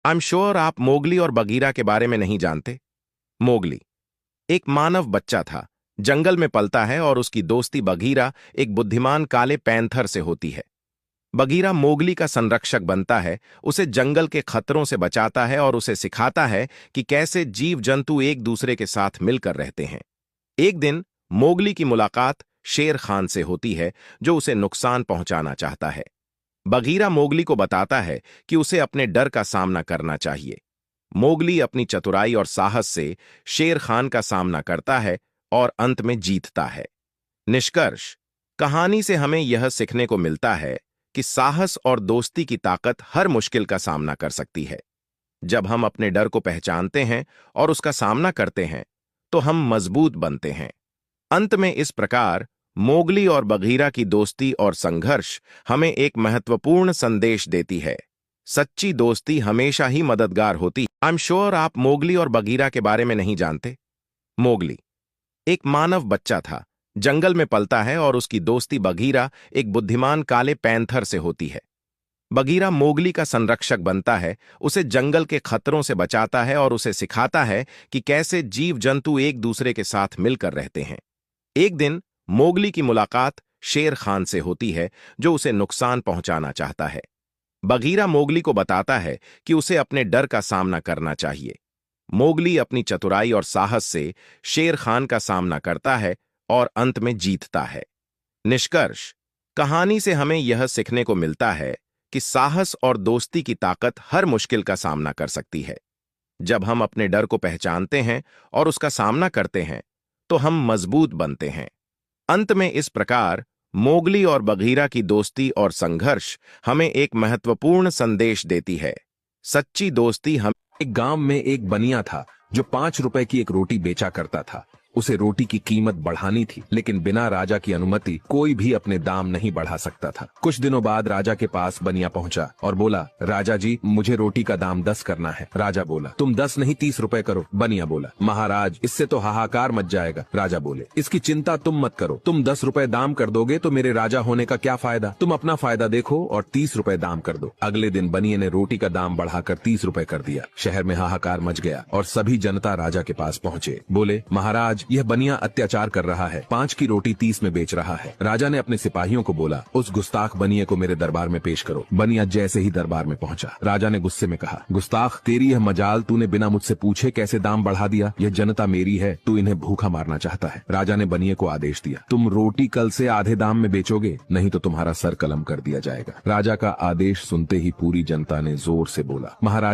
I am sure आप Mowgli और Bagheera के बारे में नहीं जानते। मोगली एक मानव बच्चा था, जंगल में पलता है और उसकी दोस्ती बगीरा एक बुद्धिमान काले पैंथर से होती है। बगीरा मोगली का संरक्षक बनता है, उसे जंगल के खतरों से बचाता है और उसे सिखाता है कि कैसे जीव जंतु एक दूसरे के साथ मिलकर रहते हैं। एक दिन मोगली की मुलाकात शेर खान से होती है, जो उसे नुकसान पहुंचाना चाहता है। बगीरा मोगली को बताता है कि उसे अपने डर का सामना करना चाहिए। मोगली अपनी चतुराई और साहस से शेर खान का सामना करता है और अंत में जीतता है। निष्कर्ष: कहानी से हमें यह सीखने को मिलता है कि साहस और दोस्ती की ताकत हर मुश्किल का सामना कर सकती है। जब हम अपने डर को पहचानते हैं और उसका सामना करते हैं, तो हम मजबूत बनते हैं। अंत में इस प्रकार मोगली और बगीरा की दोस्ती और संघर्ष हमें एक महत्वपूर्ण संदेश देती है। सच्ची दोस्ती हमेशा ही मददगार होती है। आई एम श्योर आप मोगली और बगीरा के बारे में नहीं जानते। मोगली एक मानव बच्चा था, जंगल में पलता है और उसकी दोस्ती बगीरा एक बुद्धिमान काले पैंथर से होती है। बगीरा मोगली का संरक्षक बनता है, उसे जंगल के खतरों से बचाता है और उसे सिखाता है कि कैसे जीव जंतु एक दूसरे के साथ मिलकर रहते हैं। एक दिन मोगली की मुलाकात शेर खान से होती है, जो उसे नुकसान पहुंचाना चाहता है। बगीरा मोगली को बताता है कि उसे अपने डर का सामना करना चाहिए। मोगली अपनी चतुराई और साहस से शेर खान का सामना करता है और अंत में जीतता है। निष्कर्ष: कहानी से हमें यह सीखने को मिलता है कि साहस और दोस्ती की ताकत हर मुश्किल का सामना कर सकती है। जब हम अपने डर को पहचानते हैं और उसका सामना करते हैं, तो हम मजबूत बनते हैं। अंत में इस प्रकार मोगली और बगीरा की दोस्ती और संघर्ष हमें एक महत्वपूर्ण संदेश देती है। सच्ची दोस्ती हम एक गांव में एक बनिया था जो 5 रुपए की एक रोटी बेचा करता था। उसे रोटी की कीमत बढ़ानी थी, लेकिन बिना राजा की अनुमति कोई भी अपने दाम नहीं बढ़ा सकता था। कुछ दिनों बाद राजा के पास बनिया पहुंचा और बोला, राजा जी, मुझे रोटी का दाम 10 करना है। राजा बोला, तुम 10 नहीं 30 रुपए करो। बनिया बोला, महाराज, इससे तो हाहाकार मच जाएगा। राजा बोले, इसकी चिंता तुम मत करो, तुम 10 रुपए दाम कर दोगे तो मेरे राजा होने का क्या फायदा। तुम अपना फायदा देखो और 30 रुपए दाम कर दो। अगले दिन बनिए ने रोटी का दाम बढ़ाकर 30 रुपए कर दिया। शहर में हाहाकार मच गया और सभी जनता राजा के पास पहुंचे। बोले, महाराज, यह बनिया अत्याचार कर रहा है, 5 की रोटी 30 में बेच रहा है। राजा ने अपने सिपाहियों को बोला, उस गुस्ताख बनिए को मेरे दरबार में पेश करो। बनिया जैसे ही दरबार में पहुंचा, राजा ने गुस्से में कहा, गुस्ताख, तेरी यह मजाल, तूने बिना मुझसे पूछे कैसे दाम बढ़ा दिया। यह जनता मेरी है, तू इन्हें भूखा मारना चाहता है। राजा ने बनिए को आदेश दिया, तुम रोटी कल से आधे दाम में बेचोगे, नहीं तो तुम्हारा सर कलम कर दिया जाएगा। राजा का आदेश सुनते ही पूरी जनता ने जोर से बोला, महाराज